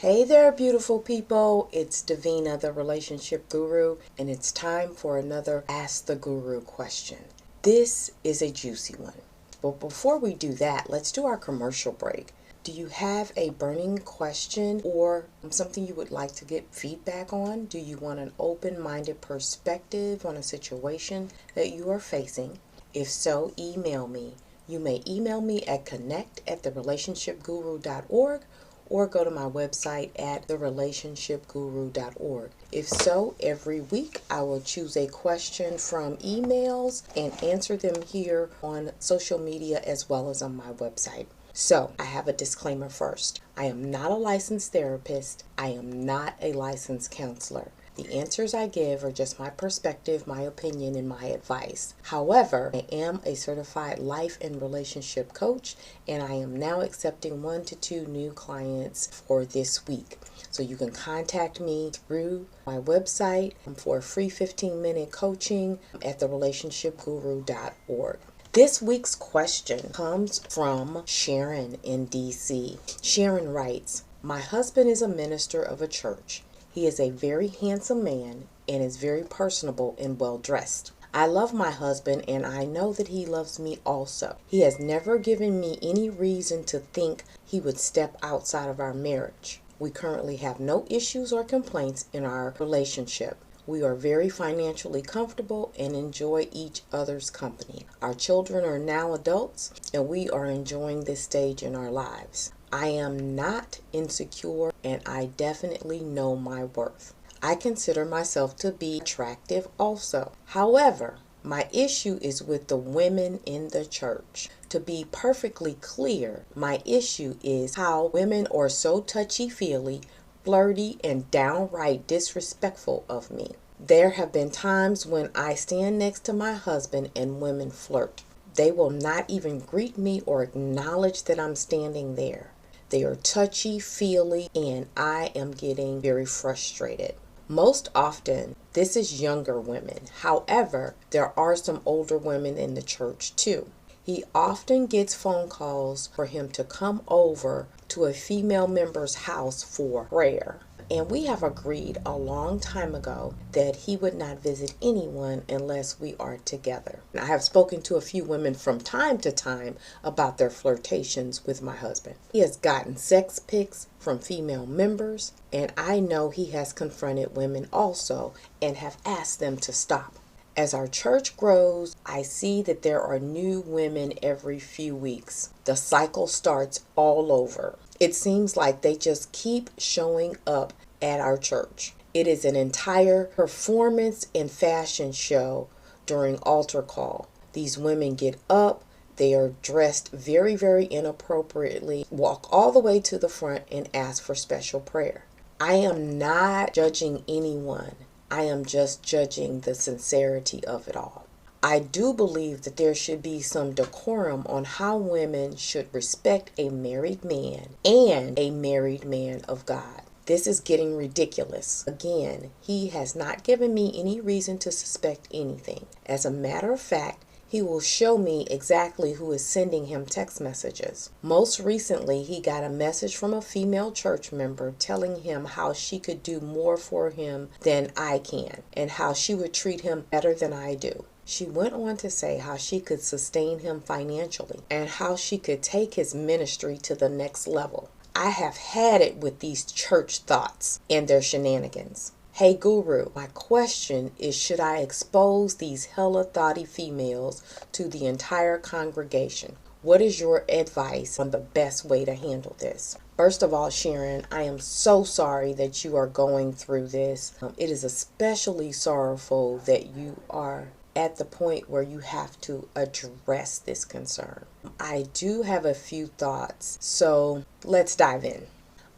Hey there, beautiful people. It's Davina, the relationship guru, and it's time for another Ask the Guru question. This is a juicy one. But before we do that, let's do our commercial break. Do you have a burning question or something you would like to get feedback on? Do you want an open-minded perspective on a situation that you are facing? If so, email me. You may email me at connect@therelationshipguru.org or go to my website at therelationshipguru.org. If so, every week I will choose a question from emails and answer them here on social media as well as on my website. So, I have a disclaimer first. I am not a licensed therapist. I am not a licensed counselor. The answers I give are just my perspective, my opinion, and my advice. However, I am a certified life and relationship coach, and I am now accepting 1 to 2 new clients for this week. So you can contact me through my website for a free 15-minute coaching at therelationshipguru.org. This week's question comes from Sharon in DC. Sharon writes, "My husband is a minister of a church. He is a very handsome man and is very personable and well dressed. I love my husband and I know that he loves me also. He has never given me any reason to think he would step outside of our marriage. We currently have no issues or complaints in our relationship. We are very financially comfortable and enjoy each other's company. Our children are now adults and we are enjoying this stage in our lives. I am not insecure and I definitely know my worth. I consider myself to be attractive also. However, my issue is with the women in the church. To be perfectly clear, my issue is how women are so touchy-feely, flirty, and downright disrespectful of me. There have been times when I stand next to my husband and women flirt. They will not even greet me or acknowledge that I'm standing there. They are touchy-feely and I am getting very frustrated. Most often, this is younger women. However, there are some older women in the church too. He often gets phone calls for him to come over to a female member's house for prayer. And we have agreed a long time ago that he would not visit anyone unless we are together. I have spoken to a few women from time to time about their flirtations with my husband. He has gotten sex pics from female members, and I know he has confronted women also and have asked them to stop. As our church grows, I see that there are new women every few weeks. The cycle starts all over. It seems like they just keep showing up at our church. It is an entire performance and fashion show during altar call. These women get up, they are dressed very, very inappropriately, walk all the way to the front and ask for special prayer. I am not judging anyone. I am just judging the sincerity of it all. I do believe that there should be some decorum on how women should respect a married man and a married man of God. This is getting ridiculous. Again, he has not given me any reason to suspect anything. As a matter of fact, he will show me exactly who is sending him text messages. Most recently, he got a message from a female church member telling him how she could do more for him than I can and how she would treat him better than I do. She went on to say how she could sustain him financially and how she could take his ministry to the next level. I have had it with these church thoughts and their shenanigans. Hey Guru, my question is, should I expose these HELLA THOTTY females to the entire congregation? What is your advice on the best way to handle this? First of all, Sharon, I am so sorry that you are going through this. It is especially sorrowful that you are at the point where you have to address this concern. I do have a few thoughts, so let's dive in.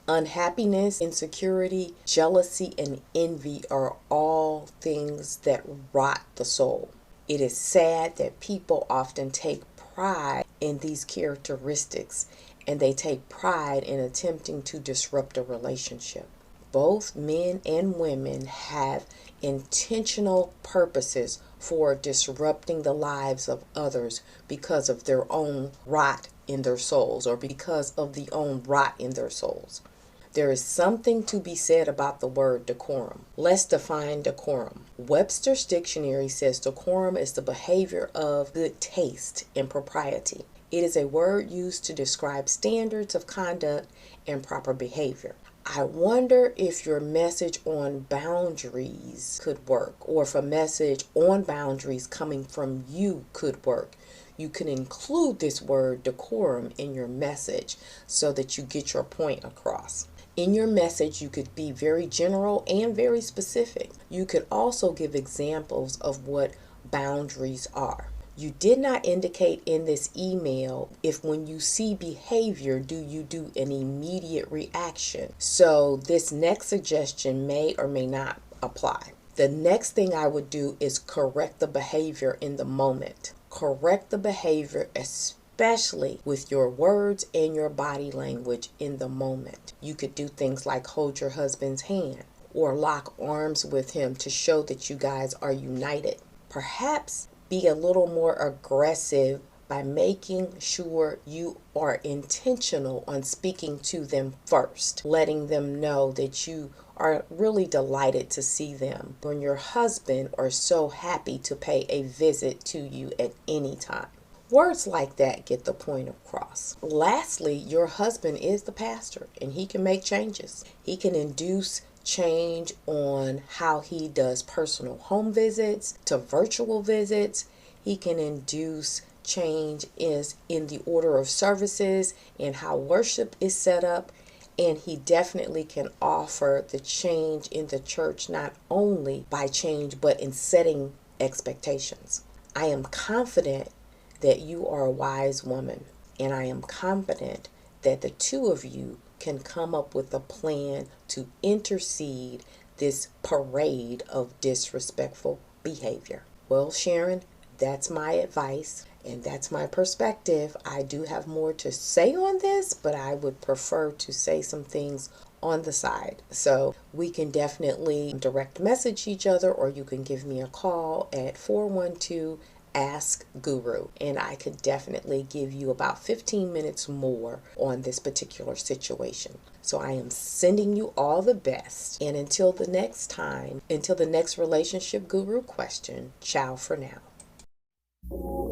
Unhappiness, insecurity, jealousy, and envy are all things that rot the soul. It is sad that people often take pride in these characteristics and they take pride in attempting to disrupt a relationship. Both men and women have intentional purposes for disrupting the lives of others because of their own rot in their souls or because of the own rot in their souls. There is something to be said about the word decorum. Let's define decorum. Webster's dictionary says decorum is the behavior of good taste and propriety. It is a word used to describe standards of conduct and proper behavior. I wonder if your message on boundaries could work, or if a message on boundaries coming from you could work. You can include this word decorum in your message so that you get your point across. In your message, you could be very general and very specific. You could also give examples of what boundaries are. You did not indicate in this email if when you see behavior, do you do an immediate reaction. So this next suggestion may or may not apply. The next thing I would do is correct the behavior in the moment. Correct the behavior, especially with your words and your body language in the moment. You could do things like hold your husband's hand or lock arms with him to show that you guys are united. Perhaps be a little more aggressive by making sure you are intentional on speaking to them first, letting them know that you are really delighted to see them when your husband are so happy to pay a visit to you at any time. Words like that get the point across. Lastly, your husband is the pastor and he can make changes. He can induce change on how he does personal home visits to virtual visits. He can induce change is in the order of services and how worship is set up. And he definitely can offer the change in the church, not only by change, but in setting expectations. I am confident that you are a wise woman, and I am confident that the two of you can come up with a plan to intercede this parade of disrespectful behavior. Well, Sharon, that's my advice and that's my perspective. I do have more to say on this, but I would prefer to say some things on the side. So we can definitely direct message each other, or you can give me a call at 412 Ask Guru, and I could definitely give you about 15 minutes more on this particular situation. So I am sending you all the best, and until the next time, until the next relationship guru question, ciao for now.